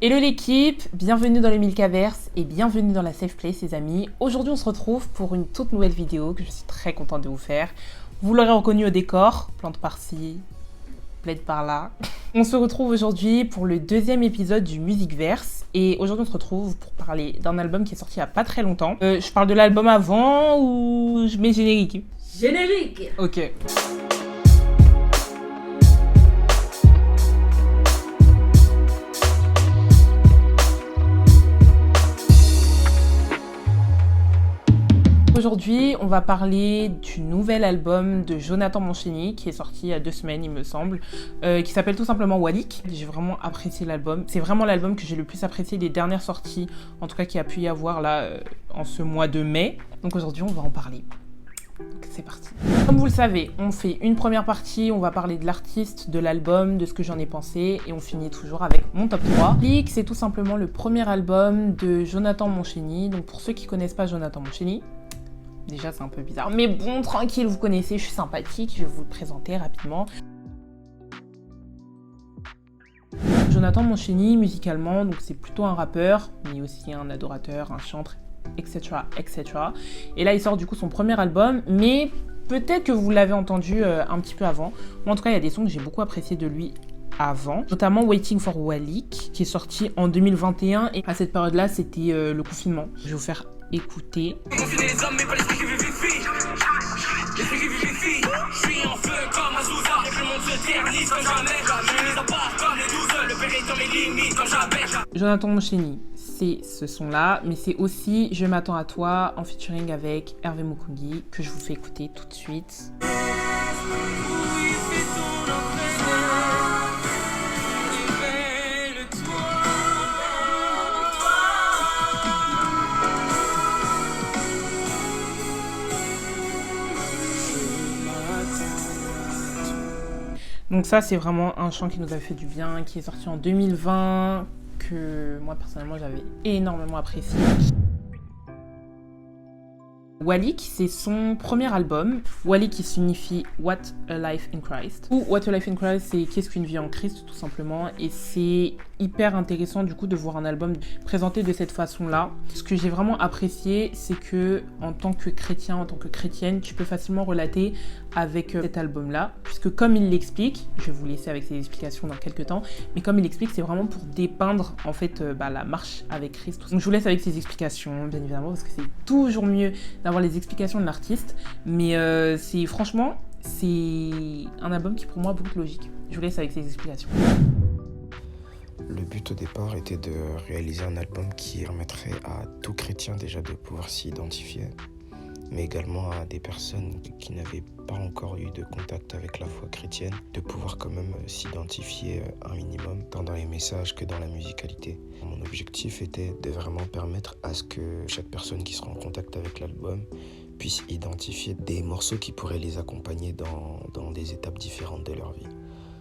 Hello l'équipe, bienvenue dans le Milkaverse et bienvenue dans la Safe Place les amis. Aujourd'hui on se retrouve pour une toute nouvelle vidéo que je suis très contente de vous faire. Vous l'aurez reconnu au décor, plante par-ci, plaide par-là. On se retrouve aujourd'hui pour le deuxième épisode du Musicverse et aujourd'hui on se retrouve pour parler d'un album qui est sorti il n'y a pas très longtemps. Je parle de l'album avant ou je mets générique? Générique. Ok. Aujourd'hui, on va parler du nouvel album de Jonathan Monchény qui est sorti il y a 2 semaines, il me semble, qui s'appelle tout simplement Walik. J'ai vraiment apprécié l'album. C'est vraiment l'album que j'ai le plus apprécié des dernières sorties, en tout cas qu'il y a pu y avoir là en ce mois de mai. Donc aujourd'hui, on va en parler. C'est parti. Comme vous le savez, on fait une première partie, on va parler de l'artiste, de l'album, de ce que j'en ai pensé et on finit toujours avec mon top 3. Walik, c'est tout simplement le premier album de Jonathan Monchény. Donc pour ceux qui connaissent pas Jonathan Monchény, déjà, c'est un peu bizarre. Mais bon, tranquille, vous connaissez, je suis sympathique. Je vais vous le présenter rapidement. Jonathan Monchény, musicalement, donc c'est plutôt un rappeur, mais aussi un adorateur, un chanteur, etc., etc. Et là, il sort du coup son premier album, mais peut-être que vous l'avez entendu un petit peu avant. Moi, en tout cas, il y a des sons que j'ai beaucoup appréciés de lui avant, notamment Waiting for Walik, qui est sorti en 2021. Et à cette période-là, c'était le confinement. Je vais vous faire écouter. Jonathan Monchény, c'est ce son-là, mais c'est aussi Je m'attends à toi en featuring avec Hervé Mukungi que je vous fais écouter tout de suite. Donc ça, c'est vraiment un chant qui nous a fait du bien, qui est sorti en 2020, que moi, personnellement, j'avais énormément apprécié. Walik, c'est son premier album. Walik qui signifie What a Life in Christ. Ou What a Life in Christ, c'est qu'est-ce qu'une vie en Christ, tout simplement. Et c'est hyper intéressant du coup de voir un album présenté de cette façon-là. Ce que j'ai vraiment apprécié, c'est que en tant que chrétien, en tant que chrétienne, tu peux facilement relater avec cet album-là. Puisque comme il l'explique, je vais vous laisser avec ses explications dans quelques temps, mais comme il l'explique, c'est vraiment pour dépeindre en fait la marche avec Christ. Donc je vous laisse avec ses explications, bien évidemment, parce que c'est toujours mieux d'avoir les explications de l'artiste. Mais c'est franchement, c'est un album qui pour moi a beaucoup de logique. Je vous laisse avec ses explications. Le but au départ était de réaliser un album qui permettrait à tout chrétien déjà de pouvoir s'y identifier, mais également à des personnes qui n'avaient pas encore eu de contact avec la foi chrétienne, de pouvoir quand même s'identifier un minimum, tant dans les messages que dans la musicalité. Mon objectif était de vraiment permettre à ce que chaque personne qui sera en contact avec l'album puisse identifier des morceaux qui pourraient les accompagner dans des étapes différentes de leur vie.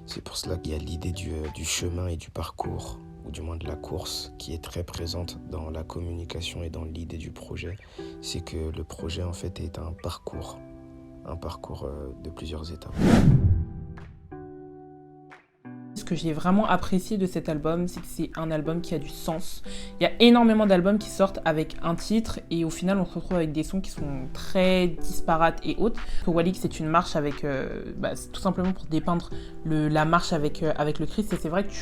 C'est pour cela qu'il y a l'idée du chemin et du parcours, ou du moins de la course, qui est très présente dans la communication et dans l'idée du projet. C'est que le projet en fait est un parcours de plusieurs étapes. Ce que j'ai vraiment apprécié de cet album, c'est que c'est un album qui a du sens. Il y a énormément d'albums qui sortent avec un titre et au final on se retrouve avec des sons qui sont très disparates et autres. Pour Walik, c'est une marche avec, c'est tout simplement pour dépeindre la marche avec le Christ, et c'est vrai que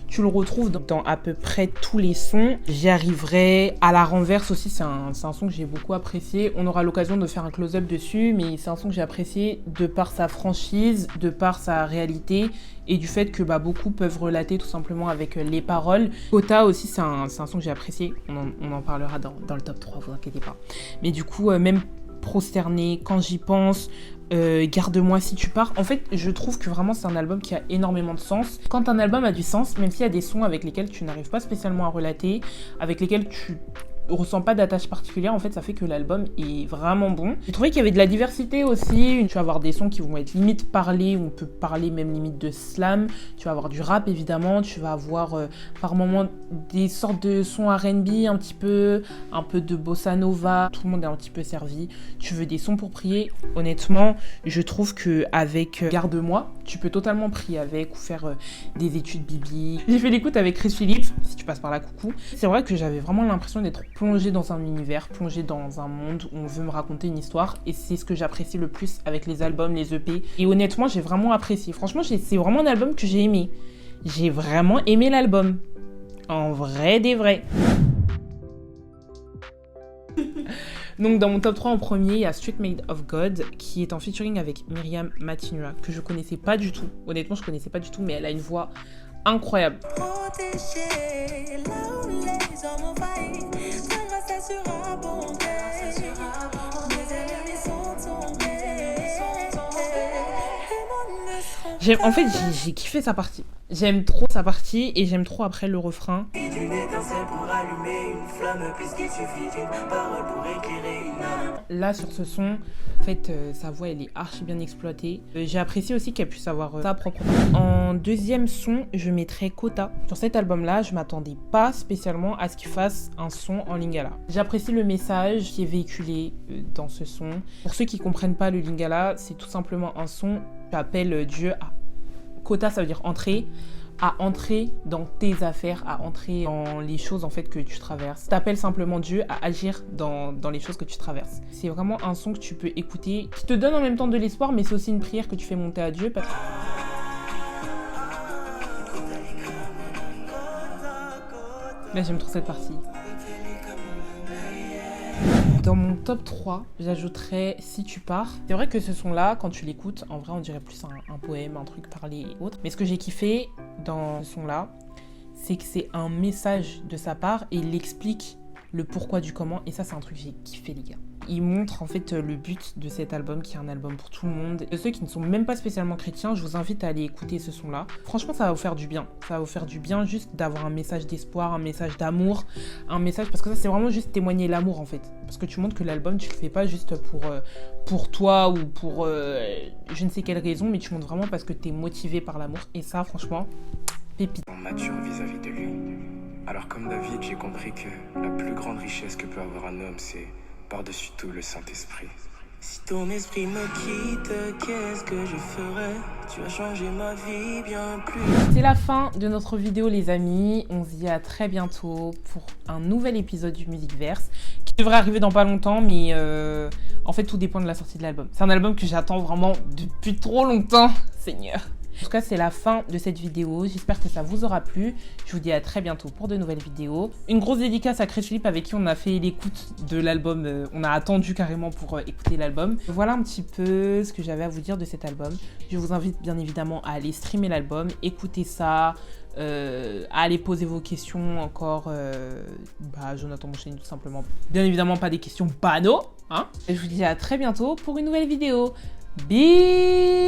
tu le retrouves dans à peu près tous les sons. J'y arriverai. À la renverse aussi, c'est un son que j'ai beaucoup apprécié. On aura l'occasion de faire un close-up dessus, mais c'est un son que j'ai apprécié de par sa franchise, de par sa réalité et du fait que beaucoup peuvent relater tout simplement avec les paroles. Kota aussi, c'est un son que j'ai apprécié. On en parlera dans le top 3, vous inquiétez pas. Mais du coup, même Prosterné, Quand j'y pense, Garde-moi si tu pars. En fait, je trouve que vraiment c'est un album qui a énormément de sens. Quand un album a du sens, même s'il y a des sons avec lesquels tu n'arrives pas spécialement à relater, avec lesquels ressens pas d'attache particulière, en fait ça fait que l'album est vraiment bon. J'ai trouvé qu'il y avait de la diversité aussi, tu vas avoir des sons qui vont être limite parlés, on peut parler même limite de slam, tu vas avoir du rap évidemment, tu vas avoir par moments des sortes de sons R&B un peu de bossa nova, tout le monde est un petit peu servi. Tu veux des sons pour prier, honnêtement je trouve qu'avec Garde-moi, tu peux totalement prier avec ou faire des études bibliques. J'ai fait l'écoute avec Chris Phillips, si tu passes par là, coucou. C'est vrai que j'avais vraiment l'impression d'être plongée dans un univers, plongée dans un monde où on veut me raconter une histoire et c'est ce que j'apprécie le plus avec les albums, les EP. Et honnêtement, j'ai vraiment apprécié. Franchement, c'est vraiment un album que j'ai aimé. J'ai vraiment aimé l'album. En vrai des vrais. Donc dans mon top 3 en premier, il y a Street Made of God qui est en featuring avec Myriam Matinua que je connaissais pas du tout. Honnêtement, je connaissais pas du tout, mais elle a une voix incroyable. En fait, j'ai kiffé sa partie. J'aime trop sa partie et j'aime trop après le refrain. Là, sur ce son, en fait, sa voix, elle est archi bien exploitée. J'ai apprécié aussi qu'elle puisse avoir sa propre voix. En deuxième son, je mettrais Kota. Sur cet album-là, je m'attendais pas spécialement à ce qu'il fasse un son en lingala. J'apprécie le message qui est véhiculé dans ce son. Pour ceux qui comprennent pas le lingala, c'est tout simplement un son qui appelle Dieu à... Kota, ça veut dire entrer. À entrer dans tes affaires, à entrer dans les choses en fait que tu traverses. T'appelles simplement Dieu à agir dans les choses que tu traverses. C'est vraiment un son que tu peux écouter, qui te donne en même temps de l'espoir, mais c'est aussi une prière que tu fais monter à Dieu. Là, j'aime trop cette partie. Dans mon top 3, j'ajouterais Si tu pars. C'est vrai que ce son-là, quand tu l'écoutes, en vrai, on dirait plus un poème, un truc parlé et autres. Mais ce que j'ai kiffé dans ce son-là, c'est que c'est un message de sa part et il explique le pourquoi du comment. Et ça, c'est un truc que j'ai kiffé, les gars. Il montre en fait le but de cet album, qui est un album pour tout le monde. De ceux qui ne sont même pas spécialement chrétiens, je vous invite à aller écouter ce son-là. Franchement, ça va vous faire du bien. Ça va vous faire du bien juste d'avoir un message d'espoir, un message d'amour, un message... Parce que ça, c'est vraiment juste témoigner l'amour, en fait. Parce que tu montres que l'album, tu le fais pas juste pour toi ou pour je ne sais quelle raison, mais tu montres vraiment parce que t'es motivé par l'amour. Et ça, franchement, pépite. Mature vis-à-vis de lui. Alors comme David, j'ai compris que la plus grande richesse que peut avoir un homme, c'est par-dessus tout le Saint-Esprit. Si ton esprit me quitte, qu'est-ce que je ferais? Tu as changé ma vie bien plus. C'est la fin de notre vidéo, les amis. On se dit à très bientôt pour un nouvel épisode du Musicverse qui devrait arriver dans pas longtemps, mais en fait tout dépend de la sortie de l'album. C'est un album que j'attends vraiment depuis trop longtemps, Seigneur. En tout cas, c'est la fin de cette vidéo. J'espère que ça vous aura plu. Je vous dis à très bientôt pour de nouvelles vidéos. Une grosse dédicace à Chris Phillips avec qui on a fait l'écoute de l'album. On a attendu carrément pour écouter l'album. Voilà un petit peu ce que j'avais à vous dire de cet album. Je vous invite bien évidemment à aller streamer l'album, écouter ça, à aller poser vos questions encore. Jonathan Monchaine tout simplement. Bien évidemment pas des questions banaux. Hein. Et je vous dis à très bientôt pour une nouvelle vidéo. Bisous.